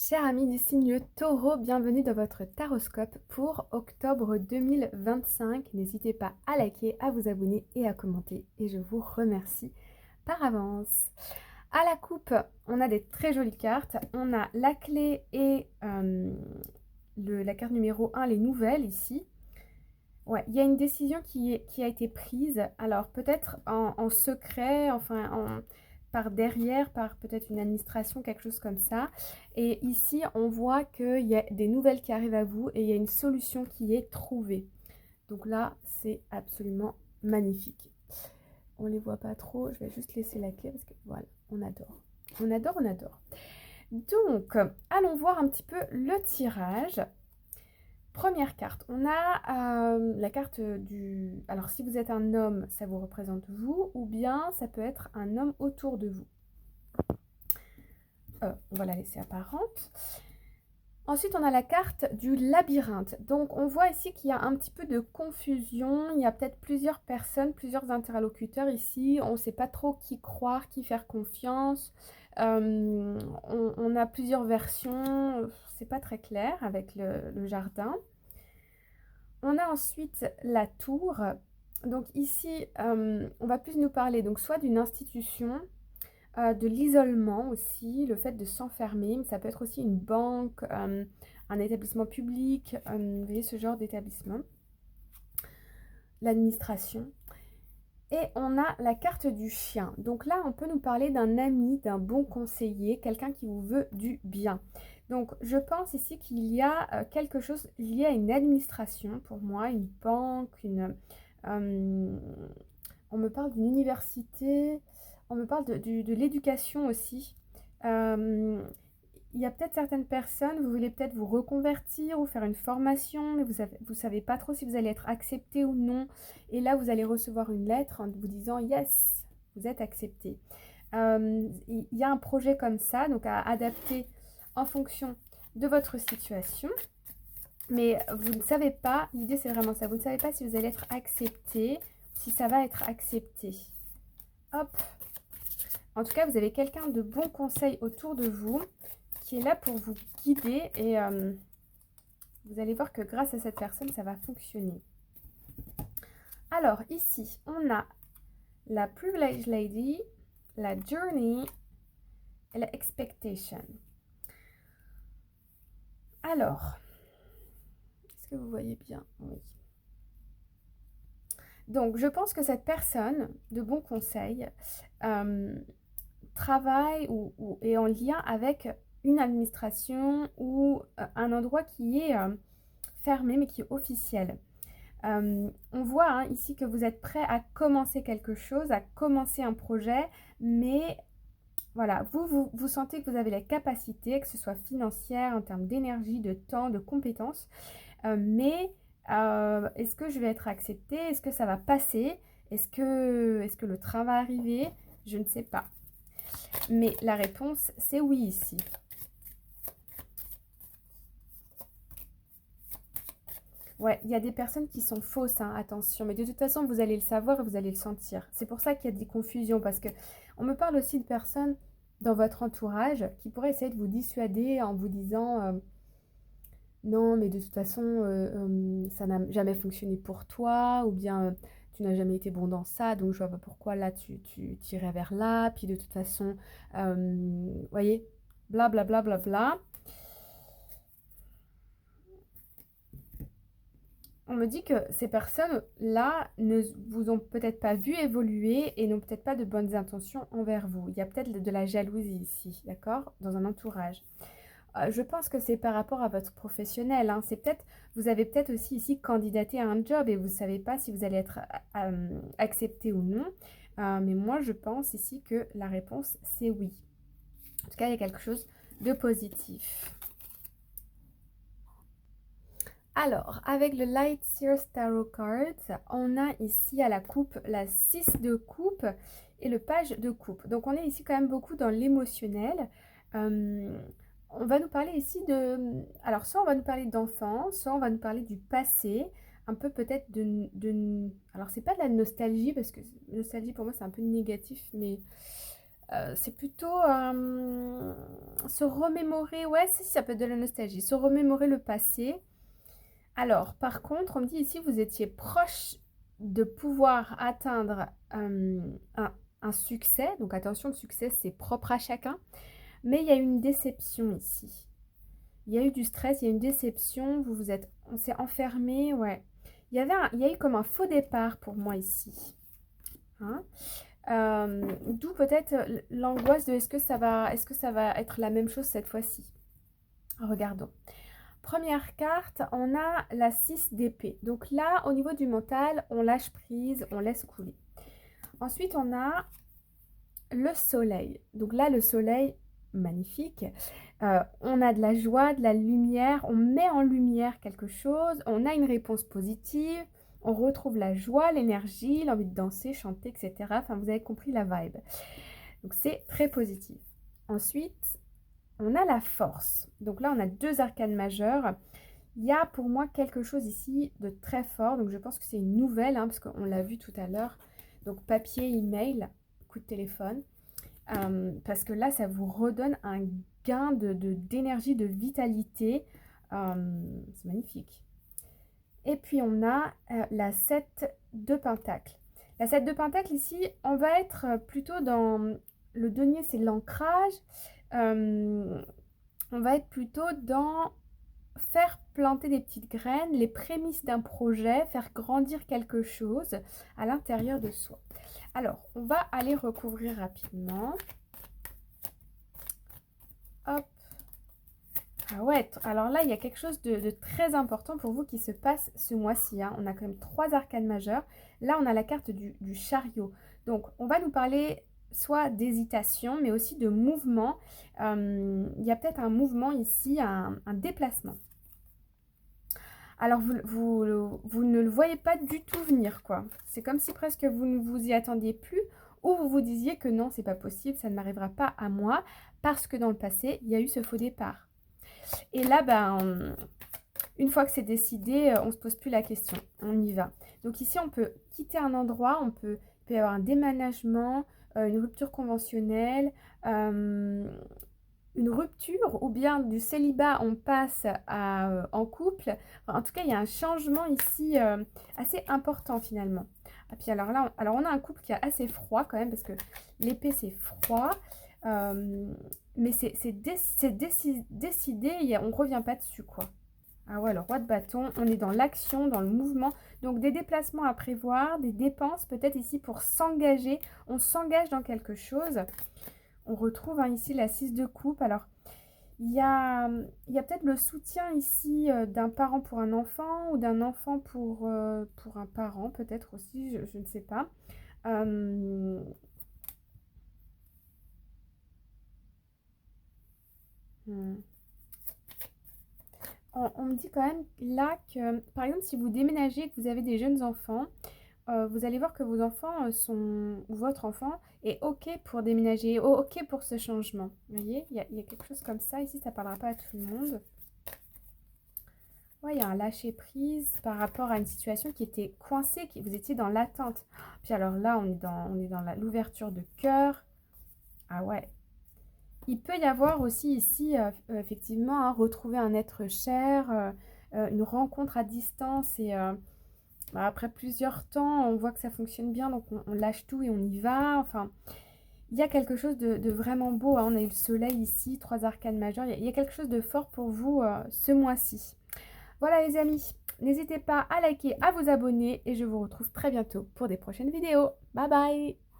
Chers amis du signe Taureau, bienvenue dans votre taroscope pour octobre 2025. N'hésitez pas à liker, à vous abonner et à commenter. Et je vous remercie par avance. À la coupe, on a des très jolies cartes. On a la clé et la carte numéro 1, les nouvelles ici. Ouais, il y a une décision qui a été prise, alors peut-être en secret, par derrière, par peut-être une administration, quelque chose comme ça. Et ici, on voit qu'il y a des nouvelles qui arrivent à vous et il y a une solution qui est trouvée. Donc là, c'est absolument magnifique. On ne les voit pas trop, je vais juste laisser la clé parce que voilà, on adore. On adore, on adore. Donc, allons voir un petit peu le tirage. Première carte, on a la carte du... Alors si vous êtes un homme, ça vous représente vous, ou bien ça peut être un homme autour de vous. On va la laisser apparente. Ensuite, on a la carte du labyrinthe. Donc on voit ici qu'il y a un petit peu de confusion, il y a peut-être plusieurs personnes, plusieurs interlocuteurs ici, on ne sait pas trop qui croire, qui faire confiance. On a plusieurs versions, c'est pas très clair avec le jardin. On a ensuite la tour. Donc ici, on va plus nous parler donc soit d'une institution, de l'isolement aussi, le fait de s'enfermer, mais ça peut être aussi une banque, un établissement public, vous voyez ce genre d'établissement, l'administration. Et on a la carte du chien. Donc là, on peut nous parler d'un ami, d'un bon conseiller, quelqu'un qui vous veut du bien. Donc je pense ici qu'il y a quelque chose lié à une administration, pour moi, une banque, on me parle d'une université, on me parle de l'éducation aussi. Euh, il y a peut-être certaines personnes, vous voulez peut-être vous reconvertir ou faire une formation, mais vous savez pas trop si vous allez être accepté ou non. Et là, vous allez recevoir une lettre en vous disant yes, vous êtes accepté. Il y a un projet comme ça, donc à adapter en fonction de votre situation. Mais vous ne savez pas, l'idée c'est vraiment ça, vous ne savez pas si vous allez être accepté, si ça va être accepté. Hop. En tout cas, vous avez quelqu'un de bon conseil autour de vous qui est là pour vous guider et vous allez voir que grâce à cette personne, ça va fonctionner. Alors ici, on a la Privileged Lady, la Journey et la Expectation. Alors, est-ce que vous voyez bien? Oui. Donc, je pense que cette personne de bon conseil travaille ou est en lien avec une administration ou un endroit qui est fermé mais qui est officiel. On voit hein, ici que vous êtes prêt à commencer quelque chose, à commencer un projet, mais voilà, vous sentez que vous avez la capacité, que ce soit financière, en termes d'énergie, de temps, de compétences, mais est-ce que je vais être acceptée? Est-ce que ça va passer? Est-ce que le train va arriver? Je ne sais pas. Mais la réponse, c'est oui ici. Ouais, il y a des personnes qui sont fausses, hein, attention. Mais de toute façon, vous allez le savoir et vous allez le sentir. C'est pour ça qu'il y a des confusions. Parce que on me parle aussi de personnes dans votre entourage qui pourraient essayer de vous dissuader en vous disant non, mais de toute façon, ça n'a jamais fonctionné pour toi. Ou bien tu n'as jamais été bon dans ça. Donc je vois pas pourquoi là, tu irais vers là. Puis de toute façon, vous voyez, bla bla bla bla bla. On me dit que ces personnes-là ne vous ont peut-être pas vu évoluer et n'ont peut-être pas de bonnes intentions envers vous. Il y a peut-être de la jalousie ici, d'accord, dans un entourage. Je pense que c'est par rapport à votre professionnel, hein. C'est peut-être, vous avez peut-être aussi ici candidaté à un job et vous ne savez pas si vous allez être accepté ou non. Mais moi, je pense ici que la réponse, c'est oui. En tout cas, il y a quelque chose de positif. Alors, avec le Light Sears Tarot Cards, on a ici à la coupe la 6 de coupe et le page de coupe. Donc, on est ici quand même beaucoup dans l'émotionnel. On va nous parler ici de... Alors, soit on va nous parler d'enfance, soit on va nous parler du passé, un peu peut-être Alors, c'est pas de la nostalgie, parce que nostalgie pour moi c'est un peu négatif, mais C'est plutôt se remémorer, ouais, si ça peut être de la nostalgie, se remémorer le passé. Alors, par contre, on me dit ici, vous étiez proche de pouvoir atteindre un succès. Donc attention, le succès, c'est propre à chacun. Mais il y a une déception ici. Il y a eu du stress, il y a une déception, on s'est enfermé, ouais. Il y a eu comme un faux départ pour moi ici. Hein. D'où peut-être l'angoisse de est-ce que ça va être la même chose cette fois-ci. Regardons. Première carte, on a la 6 d'épée. Donc là, au niveau du mental, on lâche prise, on laisse couler. Ensuite, on a le soleil. Donc là, le soleil, magnifique. On a de la joie, de la lumière, on met en lumière quelque chose, on a une réponse positive, on retrouve la joie, l'énergie, l'envie de danser, chanter, etc. Enfin, vous avez compris la vibe. Donc c'est très positif. Ensuite, on a la force. Donc là, on a 2 arcanes majeures. Il y a pour moi quelque chose ici de très fort. Donc je pense que c'est une nouvelle, hein, parce qu'on l'a vu tout à l'heure. Donc papier, email, coup de téléphone. Parce que là, ça vous redonne un gain d'énergie, de vitalité. C'est magnifique. Et puis on a la 7 de Pentacle. La 7 de Pentacle ici, on va être plutôt dans le denier, c'est l'ancrage. On va être plutôt dans faire planter des petites graines, les prémices d'un projet, faire grandir quelque chose à l'intérieur de soi. Alors, on va aller recouvrir rapidement. Hop. Ah ouais, alors là, il y a quelque chose de très important pour vous qui se passe ce mois-ci. Hein. On a quand même 3 arcanes majeures. Là, on a la carte du chariot. Donc, on va nous parler soit d'hésitation, mais aussi de mouvement. Il y a peut-être un mouvement ici, un déplacement. Alors, vous ne le voyez pas du tout venir, quoi. C'est comme si presque vous ne vous y attendiez plus ou vous vous disiez que non, c'est pas possible, ça ne m'arrivera pas à moi parce que dans le passé, il y a eu ce faux départ. Et là, ben, une fois que c'est décidé, on ne se pose plus la question, on y va. Donc ici, on peut quitter un endroit, il peut y avoir un déménagement, une rupture conventionnelle, une rupture ou bien du célibat, on passe en couple. Enfin, en tout cas, il y a un changement ici assez important finalement. Et puis alors là, on a un couple qui est assez froid quand même parce que l'épée c'est froid. Mais c'est décidé et on ne revient pas dessus quoi. Ah ouais, le roi de bâton, on est dans l'action, dans le mouvement. Donc des déplacements à prévoir, des dépenses peut-être ici pour s'engager. On s'engage dans quelque chose. On retrouve hein, ici la 6 de coupe. Alors, il y a peut-être le soutien ici d'un parent pour un enfant ou d'un enfant pour un parent peut-être aussi, je ne sais pas. On me dit quand même là que, par exemple, si vous déménagez et que vous avez des jeunes enfants, vous allez voir que vos enfants ou votre enfant est OK pour déménager, OK pour ce changement. Vous voyez, il y a quelque chose comme ça. Ici, ça ne parlera pas à tout le monde. Ouais, il y a un lâcher-prise par rapport à une situation qui était coincée, vous étiez dans l'attente. Puis alors là, on est dans l'ouverture de cœur. Ah ouais. Il peut y avoir aussi ici, effectivement, hein, retrouver un être cher, une rencontre à distance et après plusieurs temps, on voit que ça fonctionne bien, donc on lâche tout et on y va. Enfin, il y a quelque chose de vraiment beau. Hein. On a eu le soleil ici, 3 arcanes majeures. Il y a quelque chose de fort pour vous ce mois-ci. Voilà les amis, n'hésitez pas à liker, à vous abonner et je vous retrouve très bientôt pour des prochaines vidéos. Bye bye!